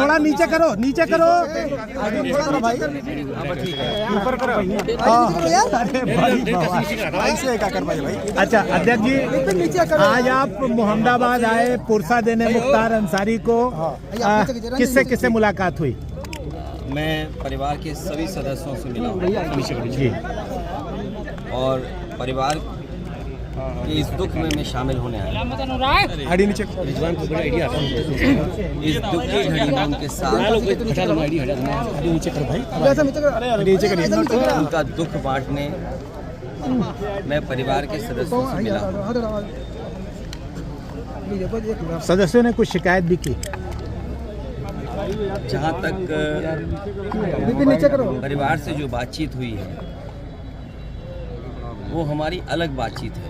थोड़ा नीचे करो, नीचे करो भाई, ऊपर करो। अच्छा अध्यक्ष जी, आज आप मोहम्मदाबाद आए पुरसा देने मुख्तार अंसारी को, किससे किससे मुलाकात हुई? मैं परिवार के सभी सदस्यों से मिला जी, और परिवार के इस दुख में मैं शामिल होने आया। इस दुख की घड़ी में उनके साथ उनका दुख बांटने मैं परिवार के सदस्यों से मिला। सदस्यों ने कुछ शिकायत भी की? जहाँ तक परिवार से जो बातचीत हुई है वो हमारी अलग बातचीत है।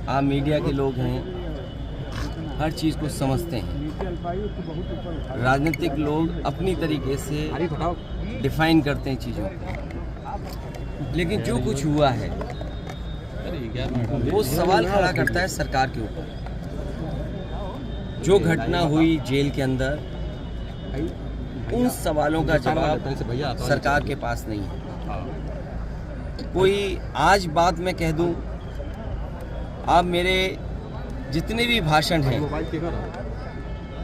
आप मीडिया के लोग हैं, हर चीज़ को समझते हैं। राजनीतिक लोग अपनी तरीके से डिफाइन करते हैं चीज़ों को, लेकिन जो कुछ हुआ है वो सवाल खड़ा करता है सरकार के ऊपर। जो घटना हुई जेल के अंदर, उन सवालों का जवाब सरकार के पास नहीं है। कोई आज बात मैं कह दूं, आप मेरे जितने भी भाषण हैं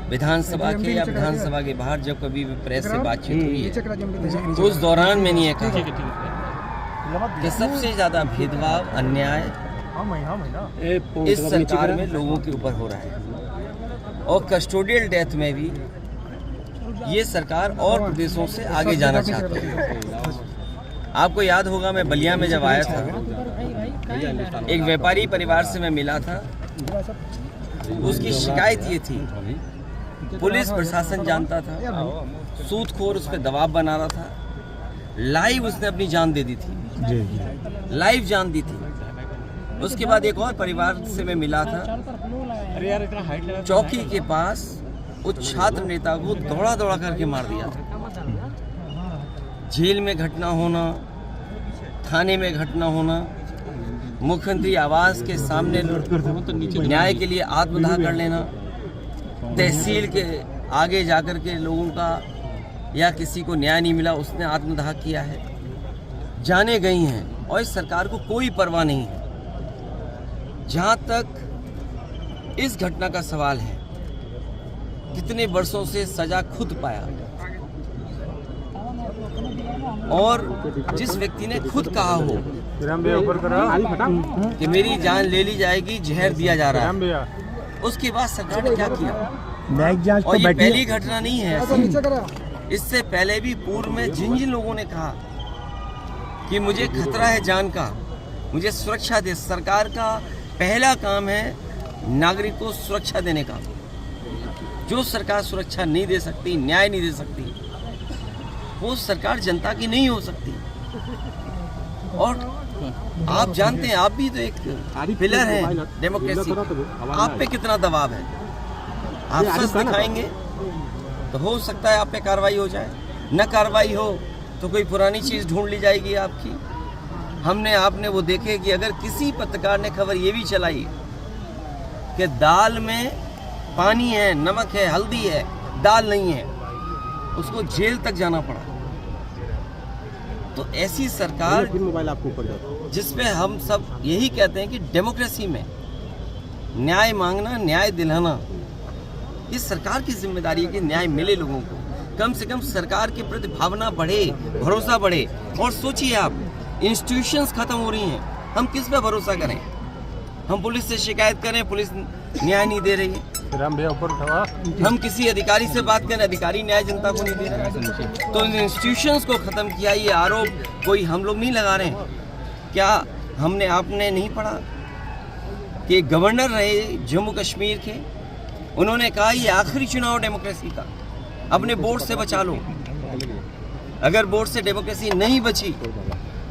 विधानसभा के या विधानसभा के बाहर, जब कभी भी प्रेस से बातचीत हुई है तो उस दौरान मैंने ये कहा कि सबसे ज़्यादा भेदभाव, अन्याय इस सरकार में लोगों के ऊपर हो रहा है, और कस्टोडियल डेथ में भी ये सरकार और प्रदेशों से आगे जाना चाहती है। आपको याद होगा, मैं बलिया में जब आया था, एक व्यापारी परिवार से मैं मिला था। उसकी शिकायत ये थी, पुलिस प्रशासन जानता था, सूदखोर उस पर दबाव बना रहा था, लाइव उसने अपनी जान दे दी थी, लाइव जान दी थी। उसके बाद एक और परिवार से मैं मिला था, चौकी के पास उस छात्र नेता को दौड़ा दौड़ा करके मार दिया था। जेल में घटना होना, थाने में घटना होना, मुख्यमंत्री आवास के सामने न्याय के लिए आत्मदाह कर लेना, तहसील के आगे जाकर के लोगों का या किसी को न्याय नहीं मिला, उसने आत्मदाह किया है, जाने गई हैं, और इस सरकार को कोई परवाह नहीं है। जहाँ तक इस घटना का सवाल है, कितने वर्षों से सजा खुद पाया, और जिस व्यक्ति ने खुद कहा हो कि मेरी जान ले ली जाएगी, जहर दिया जा रहा है, उसके बाद सरकार ने क्या किया? और ये पहली घटना नहीं है ऐसी। इससे पहले भी पूर्व में जिन जिन लोगों ने कहा कि मुझे खतरा है जान का, मुझे सुरक्षा दे, सरकार का पहला काम है नागरिक को सुरक्षा देने का। जो सरकार सुरक्षा नहीं दे सकती, न्याय नहीं दे सकती, वो सरकार जनता की नहीं हो सकती। और आप जानते हैं, आप भी तो एक पिलर हैं डेमोक्रेसी, आप पे कितना दबाव है। आप सच दिखाएंगे तो हो सकता है आप पे कार्रवाई हो जाए, न कार्रवाई हो तो कोई पुरानी चीज़ ढूंढ ली जाएगी आपकी। आपने वो देखे कि अगर किसी पत्रकार ने खबर ये भी चलाई कि दाल में पानी है, नमक है, हल्दी है, दाल नहीं है, उसको जेल तक जाना पड़ा। तो ऐसी सरकार जिसमें हम सब यही कहते हैं कि डेमोक्रेसी में न्याय मांगना, न्याय दिलाना, इस सरकार की जिम्मेदारी है कि न्याय मिले लोगों को। कम से कम सरकार के प्रति भावना बढ़े, भरोसा बढ़े। और सोचिए आप, इंस्टीट्यूशंस खत्म हो रही हैं, हम किस पे भरोसा करें? हम पुलिस से शिकायत करें, पुलिस न्याय नहीं दे रही है। हम किसी अधिकारी से बात करें, अधिकारी न्याय जनता को नहीं दे रहे। तो इन इंस्टीट्यूशंस को ख़त्म किया, ये आरोप कोई हम लोग नहीं लगा रहे हैं। क्या आपने नहीं पढ़ा कि गवर्नर रहे जम्मू कश्मीर के, उन्होंने कहा ये आखिरी चुनाव डेमोक्रेसी का, अपने बोर्ड से बचा लो। अगर बोर्ड से डेमोक्रेसी नहीं बची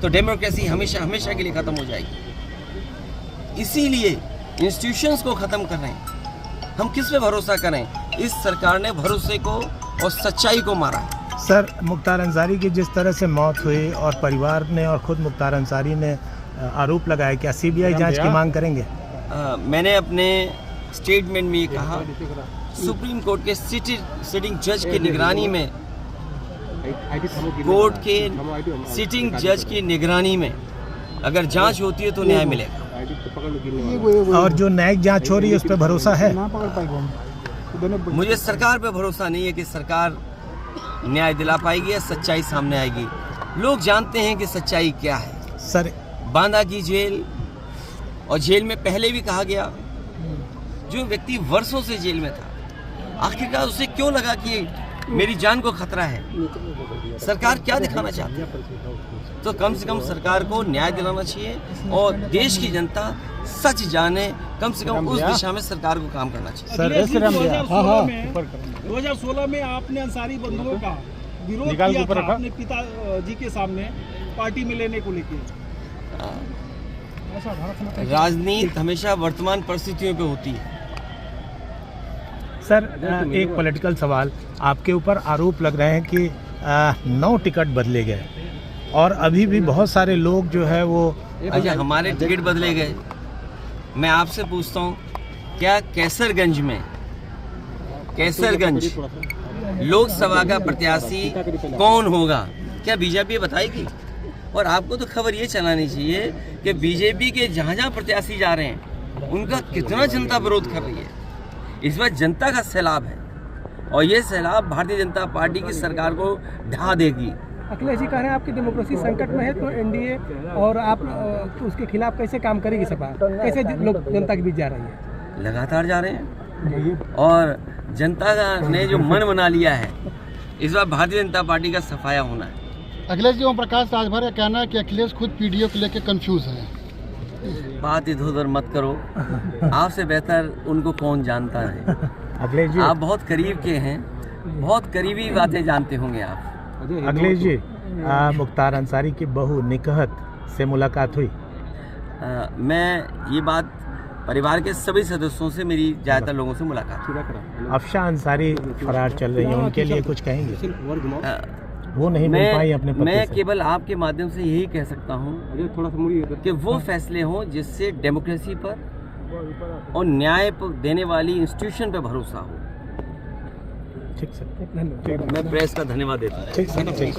तो डेमोक्रेसी हमेशा हमेशा के लिए ख़त्म हो जाएगी। इसीलिए इंस्टीट्यूशंस को ख़त्म कर रहे हैं। हम किस पे भरोसा करें? इस सरकार ने भरोसे को और सच्चाई को मारा है। सर, मुख्तार अंसारी की जिस तरह से मौत हुई और परिवार ने और ख़ुद मुख्तार अंसारी ने आरोप लगाया, क्या सीबीआई जांच की मांग करेंगे? मैंने अपने स्टेटमेंट में ये कहा सुप्रीम कोर्ट के सिटिंग जज की निगरानी में, कोर्ट के सिटिंग जज की निगरानी में अगर जांच होती है तो न्याय मिलेगा। और जो न्यायिक जांच हो रही है उस पर भरोसा है? मुझे सरकार पे भरोसा नहीं है कि सरकार न्याय दिला पाएगी या सच्चाई सामने आएगी। लोग जानते हैं कि सच्चाई क्या है। सर, बांदा की जेल, और जेल में पहले भी कहा गया, जो व्यक्ति वर्षों से जेल में था, आखिरकार उसे क्यों लगा कि मेरी जान को खतरा है? सरकार क्या दिखाना चाहती है? तो कम से कम सरकार को न्याय दिलाना चाहिए और देश की जनता सच जाने, कम से कम उस दिशा में सरकार को काम करना चाहिए। सर, 2016 में आपने अंसारी बंधुओं का विरोध किया था अपने पिताजी के सामने पार्टी में लेने को लेकर। राजनीति हमेशा वर्तमान परिस्थितियों पे होती है। सर, एक पॉलिटिकल सवाल, आपके ऊपर आरोप लग रहे हैं कि 9 टिकट बदले गए और अभी भी बहुत सारे लोग जो है वो अच्छा, हमारे टिकट बदले गए। मैं आपसे पूछता हूँ, क्या कैसरगंज लोकसभा का प्रत्याशी कौन होगा? क्या बीजेपी बताएगी? और आपको तो खबर ये चलानी चाहिए कि बीजेपी के जहाँ जहाँ प्रत्याशी जा रहे हैं उनका कितना जनता विरोध कर रही है। इस बार जनता का सैलाब है और ये सैलाब भारतीय जनता पार्टी की सरकार को ढा देगी। अखिलेश जी कह रहे हैं आपकी डेमोक्रेसी संकट में है, तो एनडीए और आप उसके खिलाफ कैसे काम करेगी सपा? कैसे लोग जनता के बीच जा रही है? लगातार जा रहे हैं और जनता ने जो मन बना लिया है, इस बार भारतीय जनता पार्टी का सफाया होना है। अखिलेश जी, ओम प्रकाश राजभर का कहना है कि अखिलेश खुद पीडीओ को लेकर कंफ्यूज है। बात इधर उधर मत करो, आपसे बेहतर उनको कौन जानता है। अखिलेश जी, आप बहुत करीब के हैं, बहुत करीबी बातें जानते होंगे आप। अखिलेश जी, मुख्तार अंसारी की बहू निकहत से मुलाकात हुई? मैं ये बात, परिवार के सभी सदस्यों से मेरी ज़्यादातर लोगों से मुलाकात हुई। अफशान अंसारी फरार चल रही है, उनके लिए कुछ कहेंगे? वो नहीं मिल पाई अपने पति मैं से। केवल आपके माध्यम से यही कह सकता हूँ कि वो फैसले हों जिससे डेमोक्रेसी पर और न्याय देने वाली इंस्टीट्यूशन पर भरोसा हो। ठीक सर, मैं प्रेस का धन्यवाद देता हूँ। ठीक सर, ठीक।